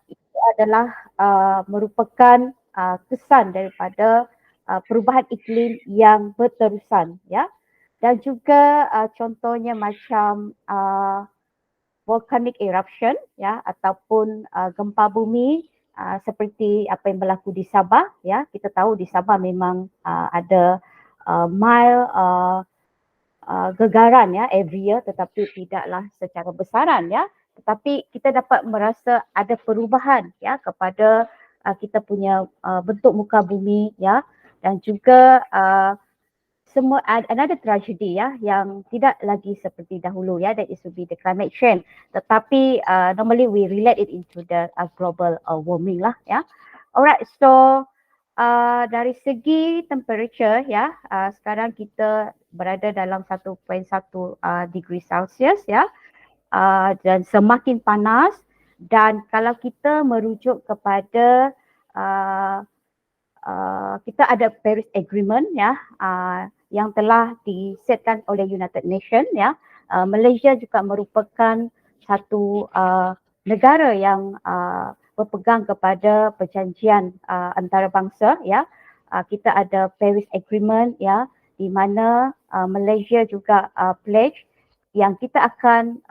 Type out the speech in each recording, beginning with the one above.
itu adalah merupakan kesan daripada perubahan iklim yang berterusan, ya. Dan juga contohnya macam volcanic eruption, ya, ataupun gempa bumi seperti apa yang berlaku di Sabah, ya. Kita tahu di Sabah memang ada mild gegaran, ya, every year, tetapi tidaklah secara besaran, ya. Tetapi kita dapat merasa ada perubahan, ya, kepada kita punya bentuk muka bumi, ya. Dan juga semua another tragedy, ya, yang tidak lagi seperti dahulu, ya, that is to be the climate change. Tetapi normally we relate it into the global warming lah, ya. Alright, so dari segi temperature, ya, sekarang kita berada dalam 1.1 degree Celsius, ya, dan semakin panas. Dan kalau kita merujuk kepada kita ada Paris Agreement, ya, yang telah disetkan oleh United Nations, ya. Malaysia juga merupakan satu negara yang berpegang kepada perjanjian antarabangsa, ya. Kita ada Paris Agreement, ya, di mana Malaysia juga pledge yang kita akan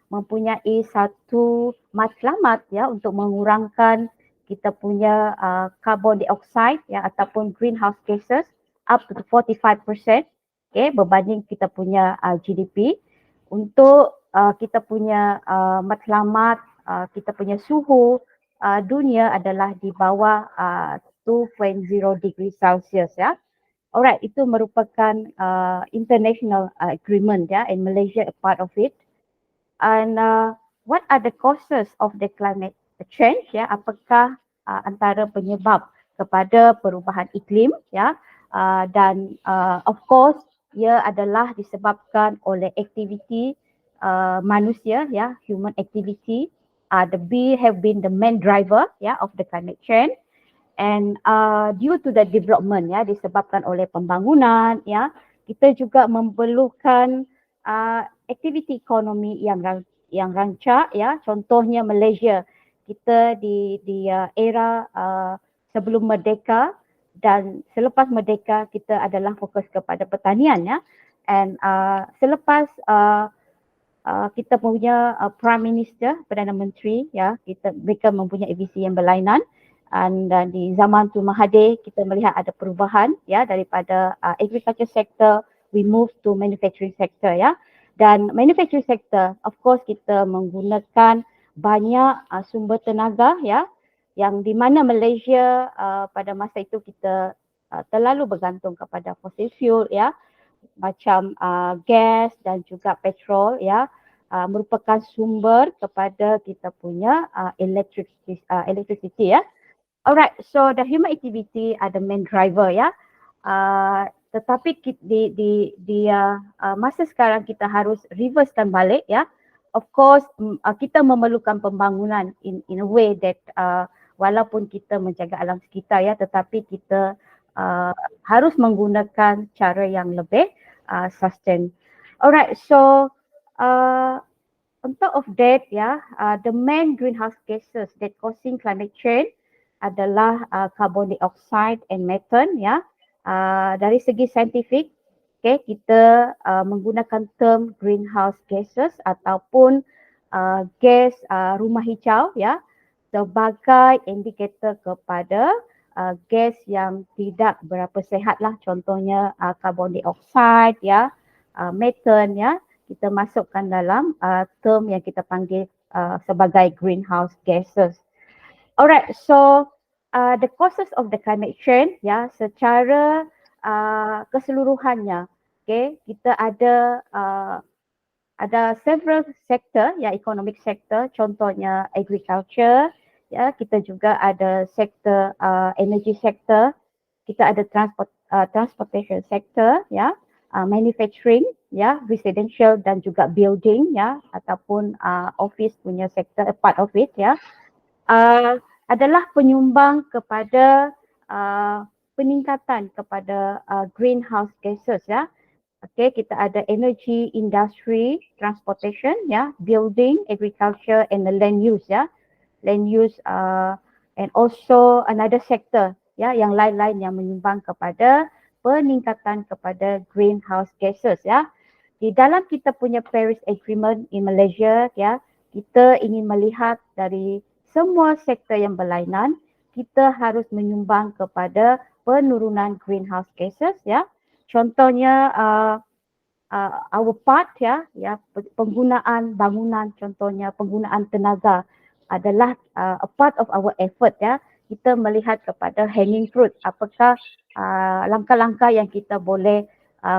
mempunyai satu matlamat, ya, untuk mengurangkan kita punya carbon dioxide, ya, ataupun greenhouse gases up to 45%, okay, berbanding kita punya GDP untuk kita punya matlamat kita punya suhu dunia adalah di bawah 2.0 degree Celsius, ya. Alright, itu merupakan international agreement, ya, and Malaysia a part of it. And what are the causes of the climate change, ya? Apakah antara penyebab kepada perubahan iklim, ya? Dan of course ia adalah disebabkan oleh aktiviti manusia, ya, human activity. The bee have been the main driver, ya, of the climate change. And due to the development, ya, disebabkan oleh pembangunan, ya, kita juga memerlukan aktiviti ekonomi yang rancak, ya. Contohnya Malaysia, kita di era sebelum merdeka dan selepas merdeka kita adalah fokus kepada pertanian, ya. And selepas kita punya Prime Minister, Perdana Menteri, ya, mereka mempunyai visi yang berlainan. Dan di zaman Tun Mahathir kita melihat ada perubahan, ya, daripada agriculture sector we move to manufacturing sector, ya. Dan manufacturing sector of course kita menggunakan banyak sumber tenaga, ya, yang di mana Malaysia pada masa itu kita terlalu bergantung kepada fossil fuel, ya, macam gas dan juga petrol, ya. Merupakan sumber kepada kita punya electricity, ya. Alright, so the human activity are the main driver, ya. Tetapi di masa sekarang kita harus reversekan balik, ya. Of course kita memerlukan pembangunan in a way that walaupun kita menjaga alam sekitar, ya, tetapi kita harus menggunakan cara yang lebih sustain. Alright, so on top of that, ya, the main greenhouse gases that causing climate change adalah carbon dioxide and methane, ya. Dari segi saintifik, okay, kita menggunakan term greenhouse gases ataupun gas rumah hijau, ya, sebagai indikator kepada gas yang tidak berapa sehat lah. Contohnya carbon dioxide, ya, methane, ya, kita masukkan dalam term yang kita panggil sebagai greenhouse gases. Alright, so the causes of the climate change, ya, secara keseluruhannya, okay, kita ada several sector, ya, economic sector, contohnya agriculture, ya, kita juga ada sektor energy sector, kita ada transportation sector, ya, manufacturing, ya, residential dan juga building, ya, ataupun office punya sector, part of it, ya. Adalah penyumbang kepada peningkatan kepada greenhouse gases, ya. Okay, kita ada energy, industry, transportation, ya, building, agriculture and the land use, ya. land use and also another sector ya, yang lain-lain yang menyumbang kepada peningkatan kepada greenhouse gases ya. Di dalam kita punya Paris Agreement in Malaysia ya, kita ingin melihat dari semua sektor yang berlainan, kita harus menyumbang kepada penurunan greenhouse gases ya. Contohnya our part ya, penggunaan bangunan, contohnya penggunaan tenaga adalah a part of our effort ya. Kita melihat kepada hanging fruit, apakah langkah-langkah yang kita boleh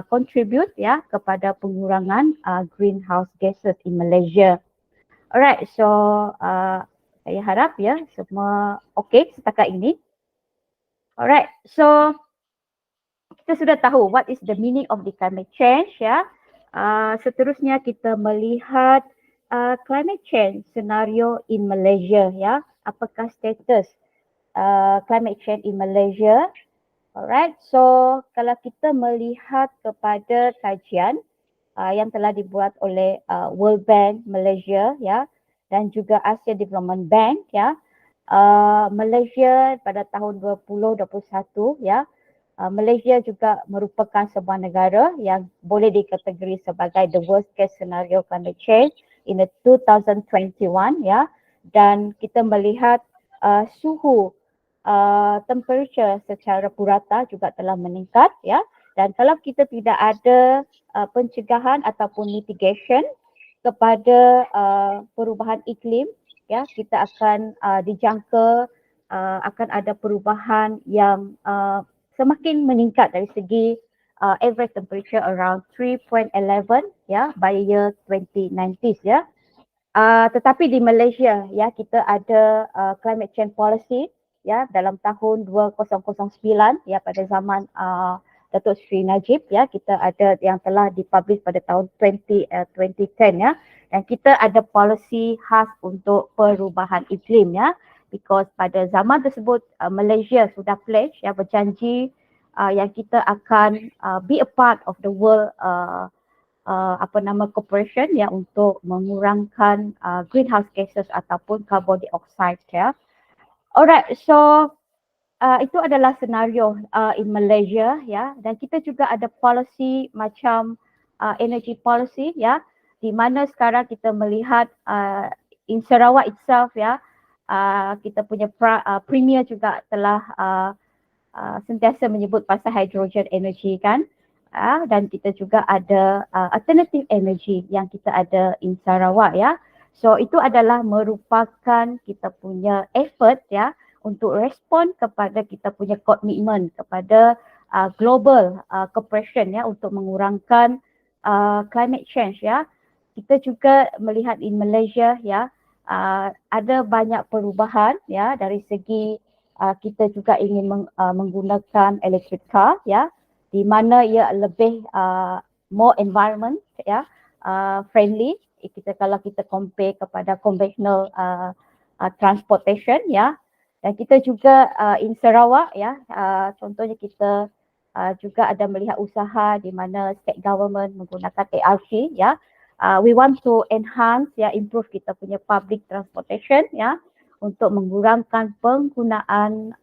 contribute ya kepada pengurangan greenhouse gases in Malaysia. Alright, so saya harap ya semua okey setakat ini. Alright, so kita sudah tahu what is the meaning of the climate change ya. Seterusnya kita melihat climate change scenario in Malaysia ya. Apakah status climate change in Malaysia? Alright, so kalau kita melihat kepada kajian yang telah dibuat oleh World Bank Malaysia ya dan juga Asia Development Bank ya, Malaysia pada tahun 2021 ya, Malaysia juga merupakan sebuah negara yang boleh dikategori sebagai the worst case scenario climate change in the 2021 ya, dan kita melihat suhu temperature secara purata juga telah meningkat ya, dan kalau kita tidak ada pencegahan ataupun mitigation kepada perubahan iklim ya, kita akan dijangka akan ada perubahan yang semakin meningkat dari segi average temperature around 3.11 ya by year 2090 ya. Tetapi di Malaysia ya, kita ada climate change policy ya dalam tahun 2009 ya, pada zaman Datuk Seri Najib ya, kita ada yang telah dipublish pada tahun 2010 ya, dan kita ada policy khas untuk perubahan iklim ya, because pada zaman tersebut Malaysia sudah pledge ya, berjanji yang kita akan be a part of the world cooperation ya untuk mengurangkan greenhouse gases ataupun carbon dioxide ya. Alright, so itu adalah senario in Malaysia ya, dan kita juga ada policy macam energy policy ya, di mana sekarang kita melihat in Sarawak itself ya, kita punya Premier juga telah sentiasa menyebut pasal hydrogen energy kan, dan kita juga ada alternative energy yang kita ada in Sarawak ya. So itu adalah merupakan kita punya effort ya untuk respon kepada kita punya komitmen kepada global cooperation ya untuk mengurangkan climate change ya. Kita juga melihat in Malaysia ya, ada banyak perubahan ya dari segi kita juga ingin menggunakan electric car ya, di mana ia lebih more environment ya friendly. Kalau kita compare kepada conventional transportation ya. Dan kita juga in Sarawak ya, contohnya kita juga ada melihat usaha di mana state government menggunakan ARC ya. We want to enhance ya, improve kita punya public transportation ya, untuk mengurangkan penggunaan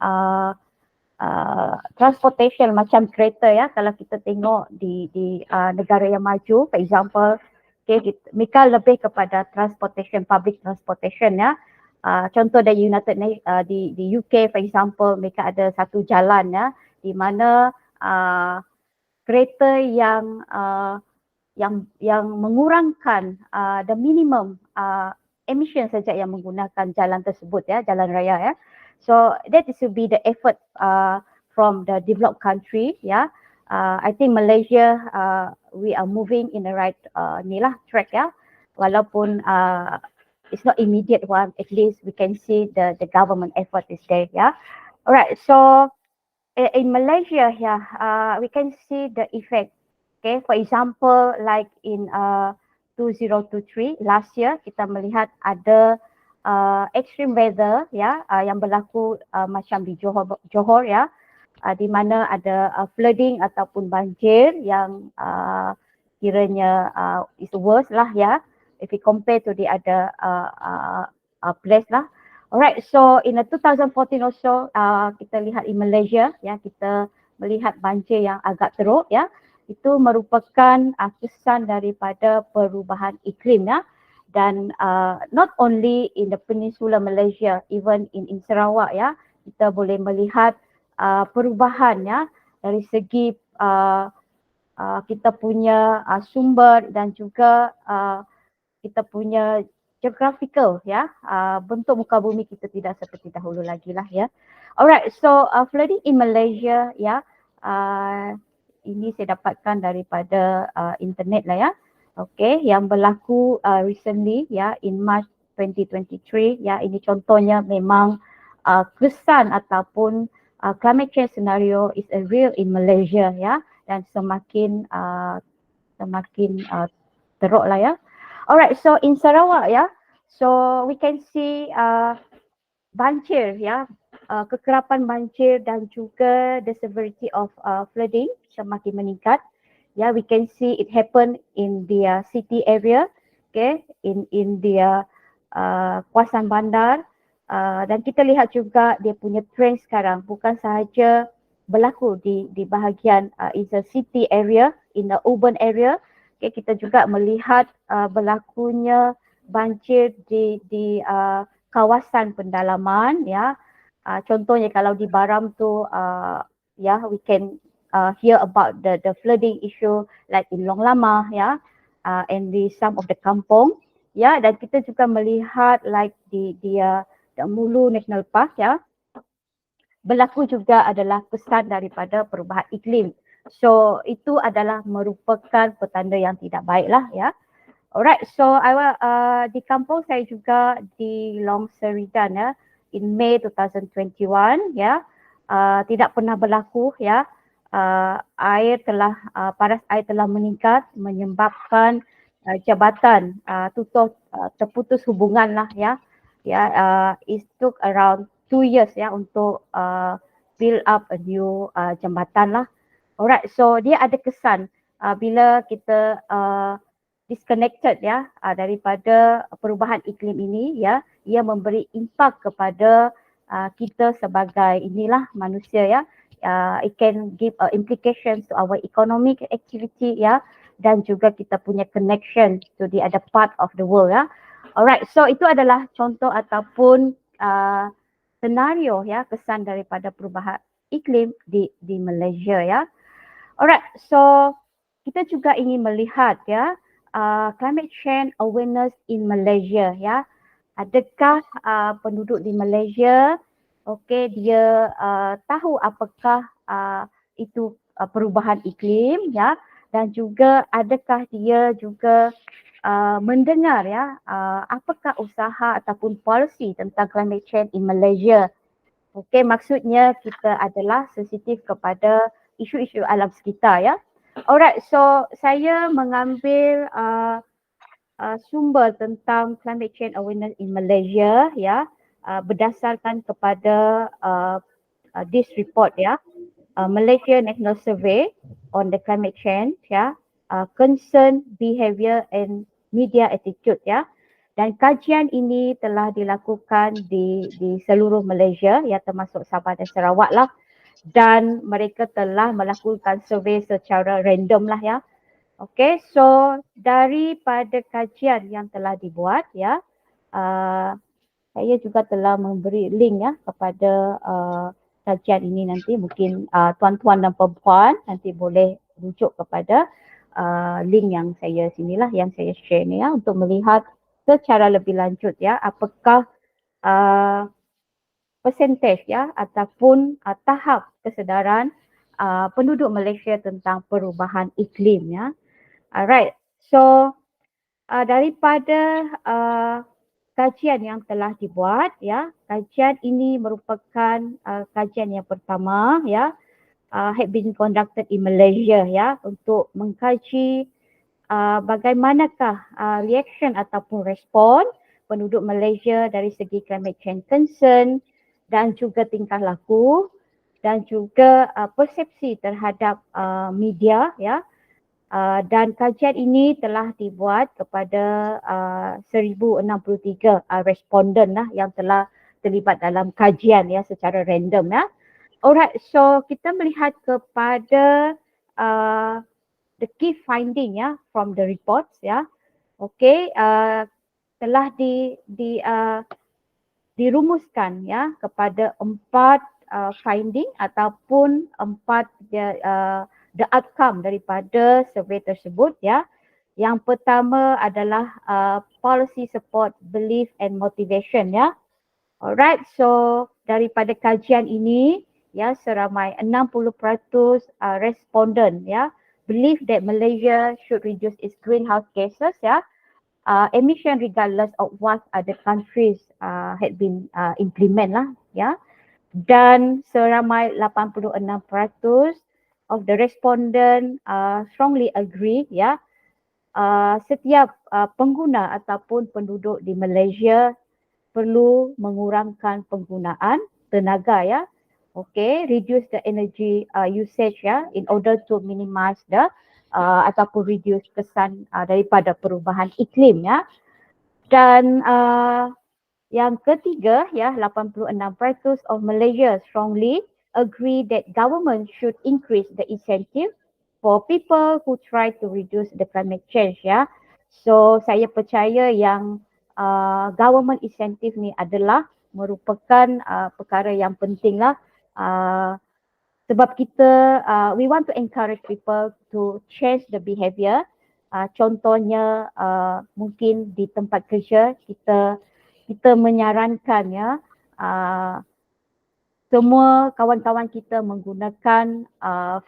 transportation macam kereta ya. Kalau kita tengok di negara yang maju, for example, mereka lebih kepada transportation, public transportation ya. Contoh dari di UK for example, mereka ada satu jalan ya, di mana kereta yang mengurangkan the minimum emission saja yang menggunakan jalan tersebut ya, jalan raya ya. So that is to be the effort from the developed country ya. I think Malaysia we are moving in the right track ya, walaupun it's not immediate one, at least we can see the government effort is there ya. Alright, so in Malaysia yeah, we can see the effect. Okay, for example like in 2023 last year, kita melihat ada extreme weather ya yang berlaku macam di Johor ya, di mana ada flooding ataupun banjir yang kiranya is worse lah ya, if we compare to the other place lah. Alright, so in 2014 also kita lihat in Malaysia ya, kita melihat banjir yang agak teruk ya. Itu merupakan kesan daripada perubahan iklim ya. Dan not only in the Peninsula Malaysia, even in Sarawak ya, kita boleh melihat perubahan ya dari segi kita punya sumber dan juga kita punya geographical ya, bentuk muka bumi kita tidak seperti dahulu lagi lah ya. Alright, so flooding in Malaysia ya, ini saya dapatkan daripada internet lah ya. Okay, yang berlaku recently ya in March 2023 ya, ini contohnya memang kesan ataupun climate change scenario is a real in Malaysia ya, dan semakin teruk lah ya. Alright, so in Sarawak ya, so we can see banjir ya, kekerapan banjir dan juga the severity of flooding semakin meningkat. Ya, we can see it happen in the city area, okay, in the kawasan bandar, dan kita lihat juga dia punya trend sekarang bukan sahaja berlaku di bahagian is a city area, in the urban area. Okay, kita juga melihat berlakunya banjir di kawasan pendalaman ya. Contohnya kalau di Baram tu ya, we can hear about the flooding issue like in Long Lama ya, and di some of the kampung ya, dan kita juga melihat like di Mulu National Park ya, berlaku juga adalah kesan daripada perubahan iklim. So itu adalah merupakan petanda yang tidak baiklah ya. Alright, so di kampung saya juga di Long Seridan ya, in May 2021 ya, tidak pernah berlaku ya. Paras air telah meningkat menyebabkan jabatan terputus hubungan lah ya. It took around 2 years ya untuk build up a new jambatan lah. Alright, so dia ada kesan bila kita disconnected ya daripada perubahan iklim ini ya, ia memberi impak kepada kita sebagai inilah manusia ya. It can give implications to our economic activity ya, dan juga kita punya connection to the other part of the world ya. Alright, so itu adalah contoh ataupun senario ya, kesan daripada perubahan iklim di Malaysia ya. Alright, so kita juga ingin melihat ya climate change awareness in Malaysia ya. Adakah penduduk di Malaysia dia tahu apakah itu perubahan iklim ya, dan juga adakah dia juga mendengar ya apakah usaha ataupun polisi tentang climate change in Malaysia. Okey, maksudnya kita adalah sensitif kepada isu-isu alam sekitar ya. Alright, so saya mengambil sumber tentang climate change awareness in Malaysia ya, berdasarkan kepada this report ya, Malaysia National Survey on the Climate Change ya, Concern, Behaviour and Media Attitude ya. Dan kajian ini telah dilakukan di seluruh Malaysia ya, termasuk Sabah dan Sarawak lah, dan mereka telah melakukan survey secara random lah ya. Okay, so daripada kajian yang telah dibuat ya, saya juga telah memberi link ya kepada kajian ini. Nanti mungkin tuan-tuan dan perempuan nanti boleh rujuk kepada link yang saya sinilah, yang saya share ni ya, untuk melihat secara lebih lanjut ya apakah persentage ya ataupun tahap kesedaran penduduk Malaysia tentang perubahan iklim ya. Alright, so daripada kajian yang telah dibuat ya, kajian ini merupakan kajian yang pertama ya, had been conducted in Malaysia ya, untuk mengkaji bagaimanakah reaction ataupun respon penduduk Malaysia dari segi climate change concern, dan juga tingkah laku, dan juga persepsi terhadap media ya. Dan kajian ini telah dibuat kepada 1063 responden lah yang telah terlibat dalam kajian ya secara random ya. Alright, so kita melihat kepada the key finding ya from the reports ya. Okay, telah dirumuskan ya kepada 4 finding ataupun 4 the outcome daripada survey tersebut ya. Yang pertama adalah policy support, belief and motivation ya. Alright, so daripada kajian ini ya seramai 60% responden ya believe that Malaysia should reduce its greenhouse gases ya emission regardless of what other countries had been implement lah ya. Dan seramai 86% of the respondent strongly agree ya setiap pengguna ataupun penduduk di Malaysia perlu mengurangkan penggunaan tenaga ya. Okay, reduce the energy usage ya in order to minimize the ataupun reduce kesan daripada perubahan iklim ya. Dan yang ketiga ya 86% of Malaysia strongly agree that government should increase the incentive for people who try to reduce the climate change ya. So saya percaya yang government incentive ni adalah merupakan perkara yang penting lah sebab kita we want to encourage people to change the behaviour. Contohnya mungkin di tempat kerja kita menyarankan ya semua kawan-kawan kita menggunakan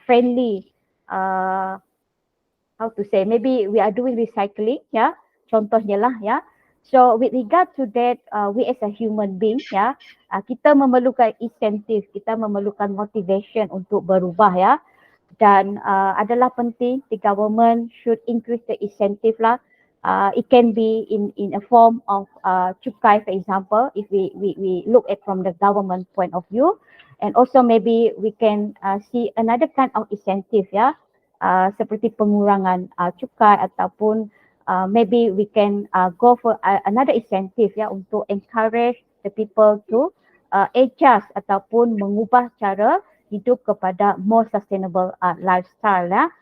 friendly how to say, maybe we are doing recycling ya, contohnya lah ya. So with regard to that, we as a human being ya, kita memerlukan insentif, kita memerlukan motivation untuk berubah ya. Dan adalah penting the government should increase the incentive lah. It can be in a form of cukai, for example, if we look at from the government point of view, and also maybe we can see another kind of incentive ya, seperti pengurangan cukai ataupun maybe we can go for another incentive ya untuk encourage the people to adjust ataupun mengubah cara hidup kepada more sustainable lifestyle ya.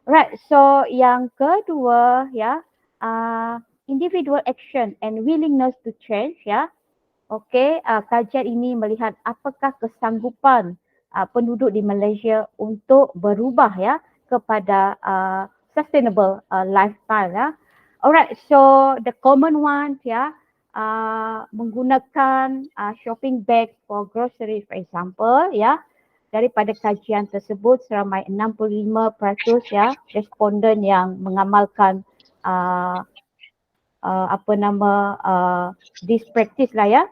Right, so yang kedua ya, individual action and willingness to change ya. Okay, kajian ini melihat apakah kesanggupan penduduk di Malaysia untuk berubah ya kepada sustainable lifestyle ya. Alright, so the common one ya, menggunakan shopping bag for grocery for example ya. Daripada kajian tersebut seramai 65% ya responden yang mengamalkan this practice lah ya.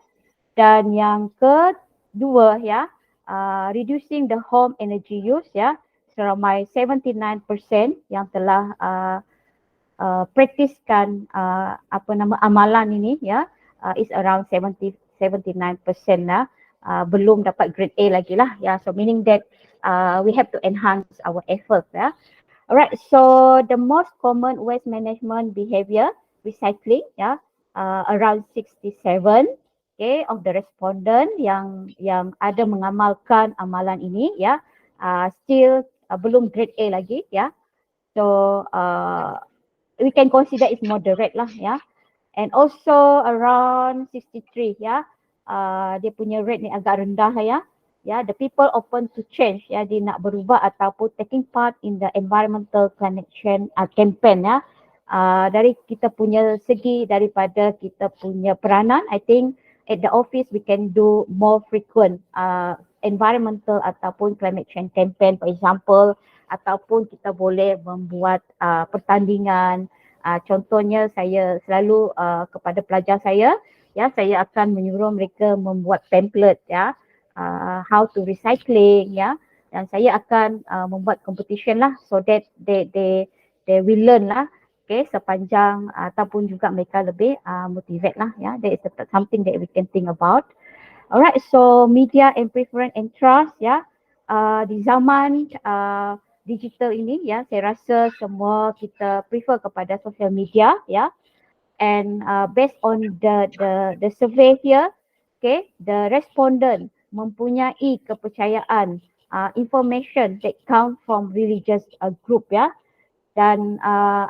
Dan yang kedua ya, reducing the home energy use ya, seramai 79% yang telah praktiskan amalan ini ya, is around 79% lah. Belum dapat grade A lagi lah ya, so meaning that we have to enhance our efforts ya. Alright, so the most common waste management behavior recycling ya, around 67 okay of the respondent yang ada mengamalkan amalan ini ya, still belum grade A lagi ya. So we can consider it moderate lah ya. And also around 63 ya, dia punya rate ni agak rendah ya. Ya, the people open to change ya, dia nak berubah ataupun taking part in the environmental climate change campaign ya. Dari kita punya segi, daripada kita punya peranan, I think at the office we can do more frequent environmental ataupun climate change campaign for example, ataupun kita boleh membuat pertandingan. Contohnya saya selalu kepada pelajar saya ya, saya akan menyuruh mereka membuat template ya, how to recycling ya, dan saya akan membuat competition lah, so that they will learn lah, okay, sepanjang ataupun juga mereka lebih motivate lah ya. That is something that we can think about. Alright, so media and preference and trust ya, di zaman digital ini ya, saya rasa semua kita prefer kepada social media ya. And based on the survey here, okay, the respondent mempunyai kepercayaan information that come from religious group ya. Dan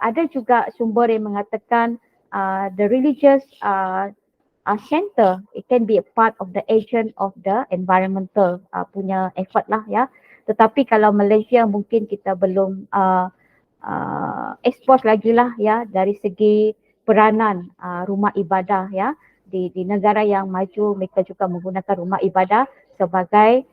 ada juga sumber yang mengatakan the religious center, it can be a part of the agent of the environmental punya effort lah ya. Tetapi kalau Malaysia mungkin kita belum expose lagi lah ya dari segi peranan rumah ibadah ya. Di negara yang maju mereka juga menggunakan rumah ibadah sebagai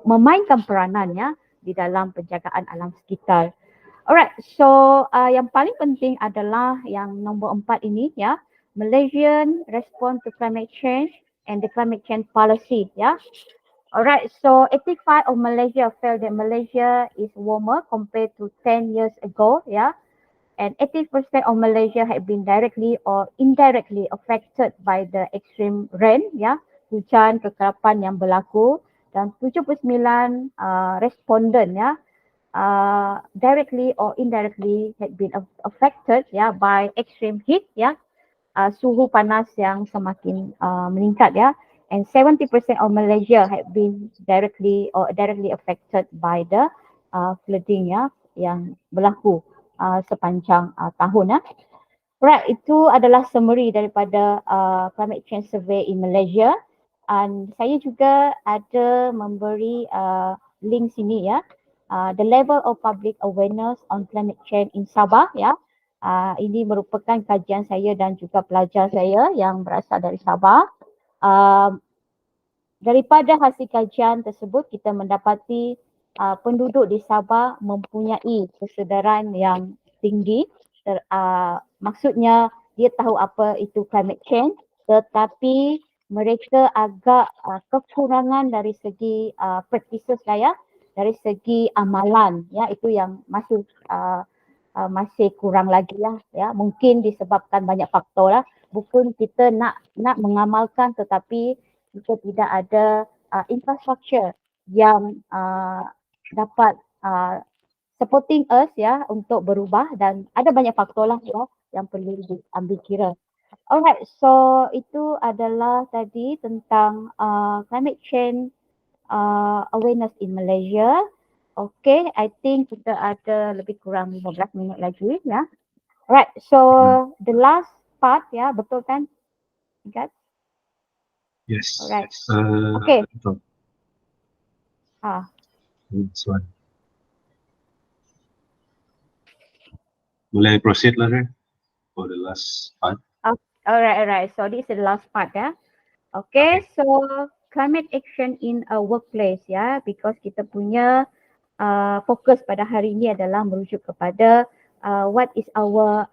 memainkan peranan ya di dalam penjagaan alam sekitar. Alright, so yang paling penting adalah yang nombor 4 ini ya, Malaysian response to climate change and the climate change policy ya. Alright, so 85 of Malaysia felt that Malaysia is warmer compared to 10 years ago ya. And 80% of Malaysia had been directly or indirectly affected by the extreme rain ya, hujan kekerapan yang berlaku, dan 79 responden ya directly or indirectly had been affected ya by extreme heat ya, suhu panas yang semakin meningkat ya, and 70% of Malaysia had been directly or directly affected by the flooding ya yang berlaku sepanjang tahun ya. Right, itu adalah summary daripada climate change survey in Malaysia. And saya juga ada memberi link sini ya. The level of public awareness on climate change in Sabah ya. Ini merupakan kajian saya dan juga pelajar saya yang berasal dari Sabah. Daripada hasil kajian tersebut kita mendapati penduduk di Sabah mempunyai kesedaran yang tinggi. Maksudnya dia tahu apa itu climate change, tetapi mereka agak kekurangan dari segi practices lah ya, dari segi amalan ya, itu yang masih kurang lagi lah ya. Mungkin disebabkan banyak faktor lah, bukan kita nak mengamalkan tetapi kita tidak ada infrastruktur yang dapat supporting us ya untuk berubah, dan ada banyak faktor lah ya yang perlu diambil kira. Alright, so itu adalah tadi tentang climate change awareness in Malaysia. Okay, I think kita ada lebih kurang 15 minit lagi ya. Alright, so the last part ya, betul kan? Guys? Yes. Alright. Okay. Betul. This one. Boleh proceed lah for the last part. Alright. So this is the last part ya. Okay, so climate action in a workplace ya, because kita punya fokus pada hari ini adalah merujuk kepada what is our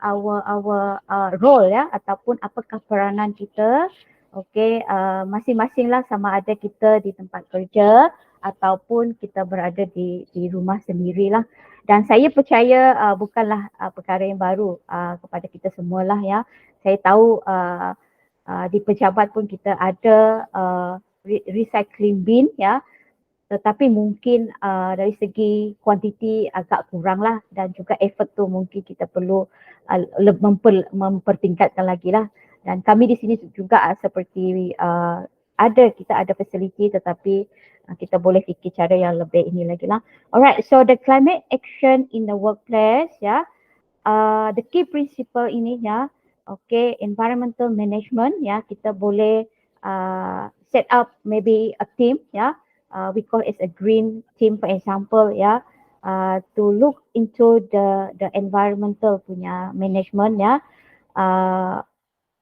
role ya, ataupun apakah peranan kita. Okay, masing-masing lah, sama ada kita di tempat kerja ataupun kita berada di rumah sendirilah. Dan saya percaya bukanlah perkara yang baru kepada kita semualah ya. Saya tahu di pejabat pun kita ada recycling bin ya, tetapi mungkin dari segi kuantiti agak kurang lah, dan juga effort tu mungkin kita perlu mempertingkatkan lagi lah. Dan kami di sini juga seperti kita ada facility, tetapi kita boleh fikir cara yang lebih ini lagi lah. Alright, so the climate action in the workplace ya, the key principle ini ya, okay, environmental management ya, kita boleh set up maybe a team ya, we call it a green team for example ya, to look into the environmental punya management ya.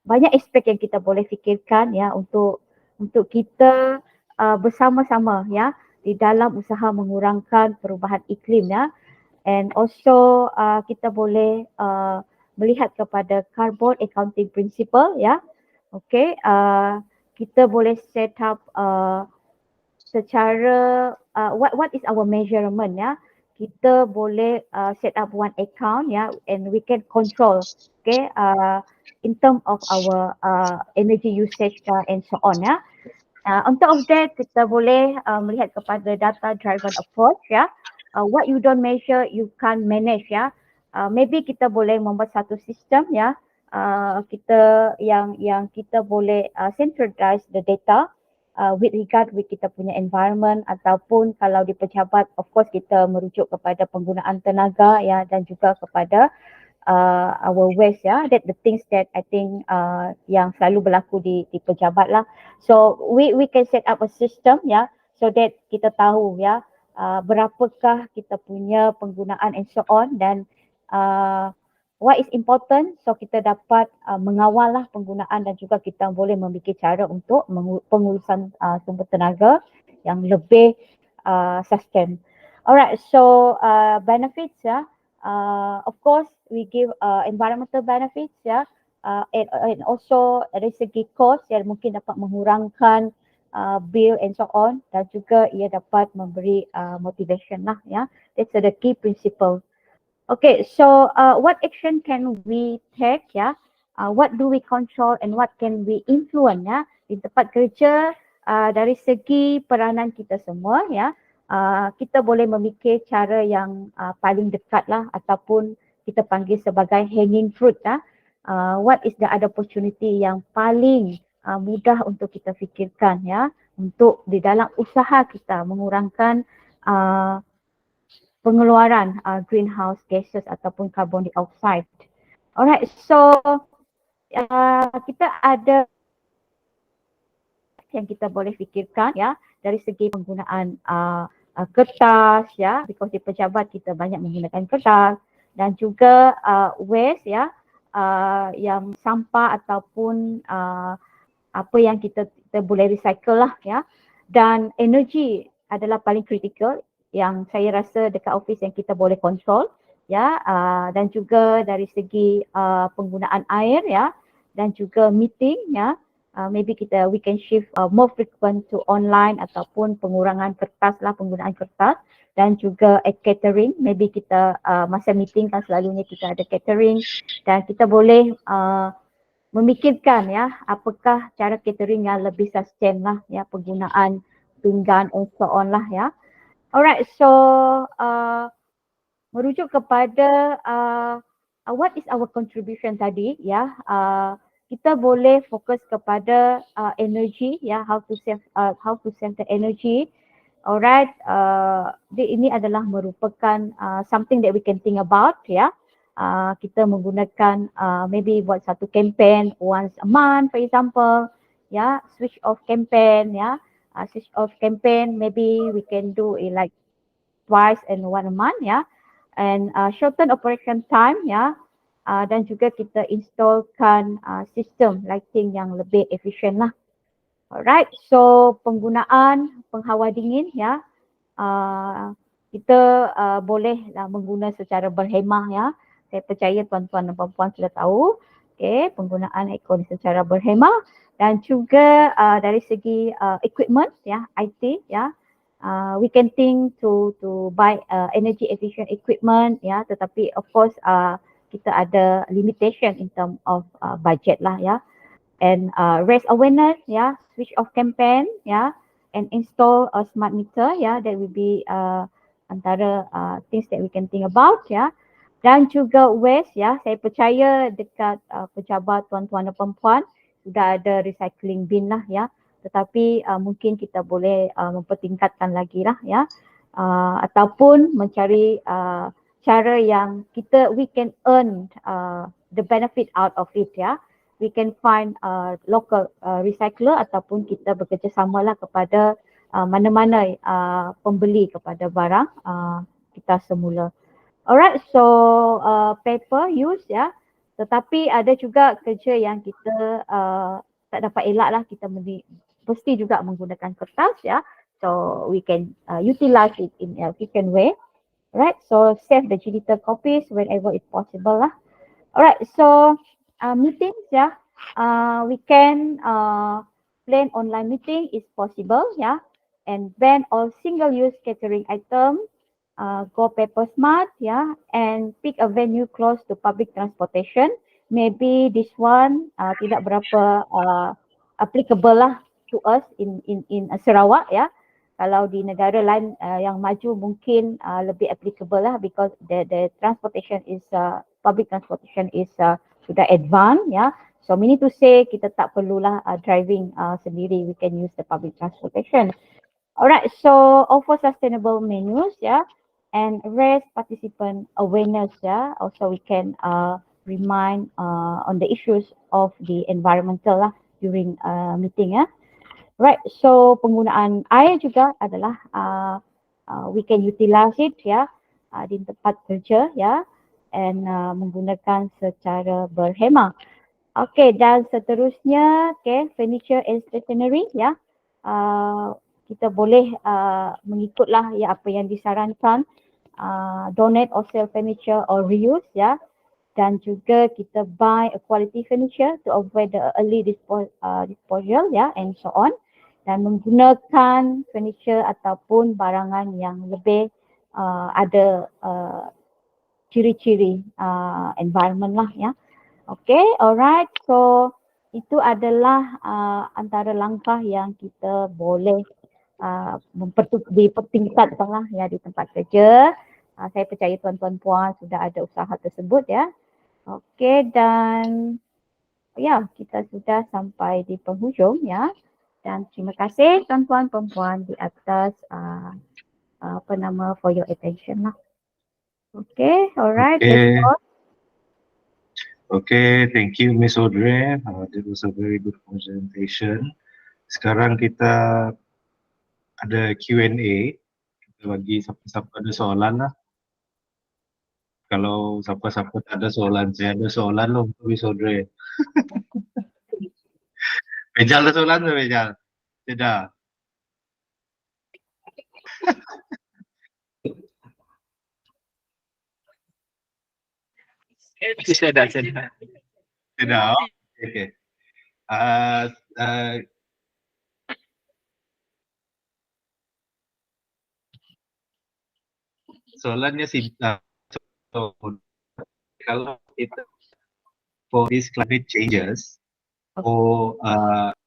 Banyak aspek yang kita boleh fikirkan ya untuk kita bersama-sama ya di dalam usaha mengurangkan perubahan iklim ya. And also kita boleh melihat kepada carbon accounting principle ya. Okay, kita boleh set up secara what is our measurement ya. Kita boleh set up one account ya, and we can control okay in terms of our energy usage and so on ya. On top of that, kita boleh melihat kepada data driven approach ya. What you don't measure, you can't manage ya. Maybe kita boleh membuat satu sistem ya, kita yang kita boleh centralize the data with regard with kita punya environment, ataupun kalau di pejabat of course kita merujuk kepada penggunaan tenaga ya, dan juga kepada our waste ya. That the things that I think yang selalu berlaku di pejabat lah. So we can set up a system ya, so that kita tahu ya berapakah kita punya penggunaan and so on, dan what is important, so kita dapat mengawal lah penggunaan, dan juga kita boleh memikir cara untuk pengurusan sumber tenaga yang lebih sustain. Alright, so benefits ya, of course we give environmental benefits ya, and also dari segi cost yang mungkin dapat mengurangkan bill and so on, dan juga ia dapat memberi motivation lah ya. That's the key principle. Okay, so what action can we take ya? What do we control and what can we influence ya di tempat kerja dari segi peranan kita semua ya. Kita boleh memikir cara yang paling dekat lah, ataupun kita panggil sebagai hanging fruit ya. What is the other opportunity yang paling mudah untuk kita fikirkan ya, untuk di dalam usaha kita mengurangkan pengeluaran greenhouse gases ataupun carbon dioxide. Alright, so kita ada yang kita boleh fikirkan ya, dari segi penggunaan kertas ya, because di pejabat kita banyak menggunakan kertas, dan juga waste ya, yang sampah ataupun apa yang kita boleh recycle lah ya. Dan energi adalah paling kritikal, yang saya rasa dekat office yang kita boleh kontrol ya, dan juga dari segi penggunaan air ya, dan juga meeting ya, maybe we can shift more frequent to online, ataupun pengurangan kertas lah, penggunaan kertas, dan juga catering, maybe kita masa meeting kan selalunya kita ada catering, dan kita boleh memikirkan ya apakah cara catering yang lebih sustain lah ya, penggunaan pinggan and so on lah ya. Alright, so merujuk kepada what is our contribution tadi ya, kita boleh fokus kepada energy ya, how to save the energy. Alright, ini adalah merupakan something that we can think about ya. Kita menggunakan maybe buat satu campaign once a month for example ya, switch off campaign ya. Switch off campaign maybe we can do it like twice in one month ya, and shorten operation time ya, dan juga kita installkan sistem lighting yang lebih efisien lah. Alright, so penggunaan penghawa dingin ya, kita boleh mengguna secara berhemah ya. Saya percaya tuan-tuan dan puan-puan sudah tahu penggunaan aircon secara berhemah, dan juga dari segi equipment ya, IT ya, we can think to buy energy efficient equipment ya, tetapi of course kita ada limitation in term of budget lah ya. And raise awareness ya, switch off campaign ya, and install a smart meter ya, that will be antara things that we can think about ya. Dan juga waste ya, saya percaya dekat pejabat tuan-tuan dan perempuan sudah ada recycling bin lah ya, tetapi mungkin kita boleh mempertingkatkan lagi lah ya, ataupun mencari cara yang we can earn the benefit out of it ya. We can find local recycler, ataupun kita bekerjasama lah kepada mana-mana pembeli kepada barang kita semula. Alright, so paper use ya, tetapi ada juga kerja yang kita tak dapat elak lah, kita mesti juga menggunakan kertas ya. So we can utilize it in a efficient way. Alright, so save the digital copies whenever it's possible lah. Alright, so meetings ya, we can plan online meeting is possible ya, and ban all single-use catering item, go paper smart ya, and pick a venue close to public transportation. Maybe this one tidak berapa applicable lah to us in Sarawak ya. Kalau di negara lain yang maju mungkin lebih applicable lah, because the transportation is public transportation is sudah advance ya. So meaning to say kita tak perlulah driving sendiri, we can use the public transportation. Alright, so offer sustainable menus ya, and raise participant awareness ya. Also we can remind on the issues of the environmental lah during meeting ya. Right, so penggunaan air juga adalah we can utilize it ya di tempat kerja ya, and menggunakan secara berhemah. Okay, dan seterusnya, okay, furniture and stationery ya. Kita boleh mengikutlah ya apa yang disarankan, donate or sell furniture or reuse ya, dan juga kita buy a quality furniture to avoid the early disposal ya, and so on, dan menggunakan furniture ataupun barangan yang lebih ada ciri-ciri environment lah ya. Okay, alright, so itu adalah antara langkah yang kita boleh dipertingkatkan lah ya di tempat kerja. Saya percaya tuan-tuan puan sudah ada usaha tersebut ya. Okay, dan ya kita sudah sampai di penghujung ya. Dan terima kasih tuan-tuan perempuan di atas for your attention lah. Okay, alright, Okay. that's all. Okay, thank you Miss Audrey. That was a very good presentation. Sekarang kita ada Q&A. Kita bagi siapa-siapa ada soalan lah. Kalau siapa-siapa tak ada soalan, saya ada soalan loh untuk Miss Audrey. Bejal ada soalan tu Bejal? Tidak. Saya dah. Tidak. Okay. Soalannya simpel. So, kalau kita for these climate changes,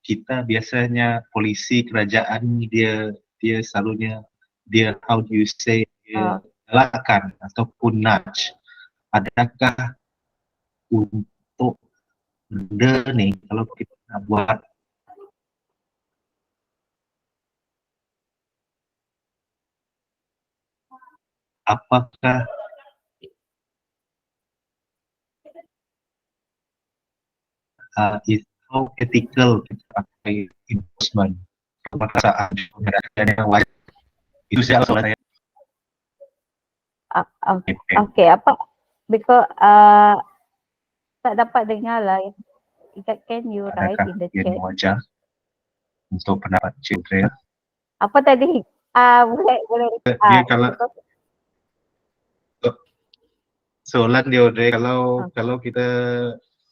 kita biasanya polisi kerajaan dia selalunya dia how do you say dia galakkan ataupun nudge. Adakah untuk benda ni kalau kita nak buat apakah is how ethical kita pakai enforcement perasaan yang wajib. Itu saya soalan saya. Okay, apa because tak dapat dengar lah. Can you write in the chat? Wajar untuk pendapat children. Apa tadi? Boleh. Dia kalau soalan dia Audrey, kalau kita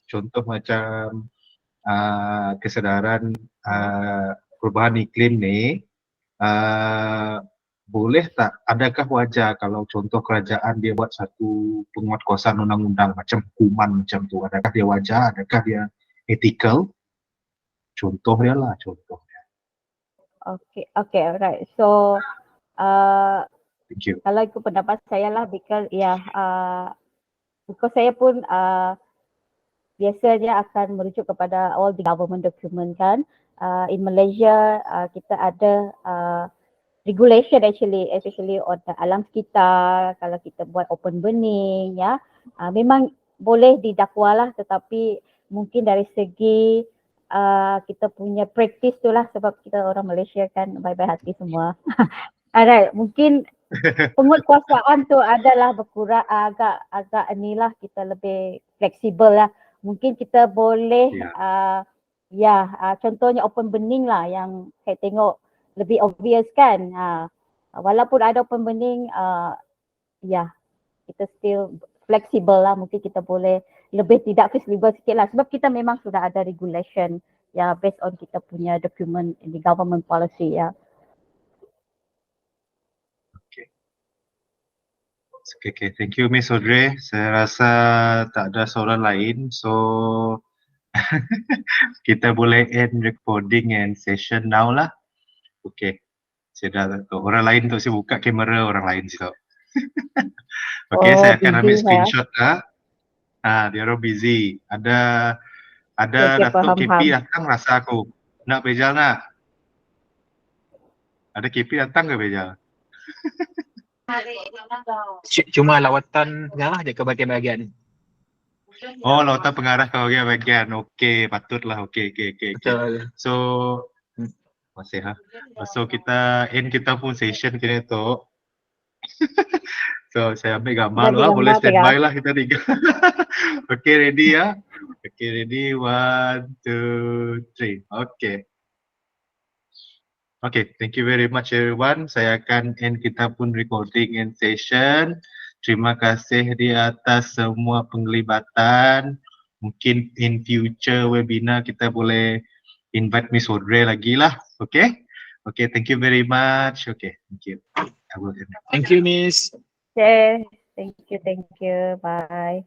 contoh macam kesedaran perubahan iklim ni, boleh tak, adakah wajar kalau contoh kerajaan dia buat satu penguatkuasaan undang-undang macam hukuman macam tu, adakah dia wajar, adakah dia ethical? Contoh dia lah, contoh. Okay, alright. So, thank you. kalau ikut pendapat saya lah, because saya pun biasanya akan merujuk kepada all the government document kan. In Malaysia, kita ada regulation actually, especially on the alam sekitar. Kalau kita buat open burning ya, memang boleh didakwa lah, tetapi mungkin dari segi kita punya practice tu lah, sebab kita orang Malaysia kan baik-baik hati semua. Alright, mungkin penguatkuasaan tu adalah berkurang, agak inilah kita lebih fleksibel lah. Mungkin kita boleh contohnya open burning lah yang saya tengok lebih obvious kan. Walaupun ada open burning, kita still fleksibel lah. Mungkin kita boleh lebih tidak fleksibel sikit lah, sebab kita memang sudah ada regulation based on kita punya document in the government policy ya. Okay, thank you Miss Audrey. Saya rasa tak ada soalan lain, so kita boleh end recording and session now lah. Okay, saya dah orang lain tu, saya buka kamera orang lain situ. Okay, saya akan ambil screenshot lah. Dia orang busy. Ada Okey, Datuk faham. KP datang rasa aku. Nak Bejal nak? Ada KP datang ke Bejal? Cuma lawatan pengarah je ke bahagian-bahagian. Oh, lautan pengarah ke bagian. Okey, patutlah. Okey. Betul. So, masih ha. So kita pun session kini tu. So saya ambil gambar Jadi lah, boleh gambar standby tiga. lah kita tiga. Okay, ready ya? Okay, ready, 1, 2, 3. Okay, thank you very much everyone. Saya akan end kita pun recording and session. Terima kasih di atas semua penglibatan. Mungkin in future webinar kita boleh invite Miss Audrey lagi lah. Okay? Okay, thank you very much. Okay, thank you. I will end. Thank you, Miss. Okay. Thank you. Bye.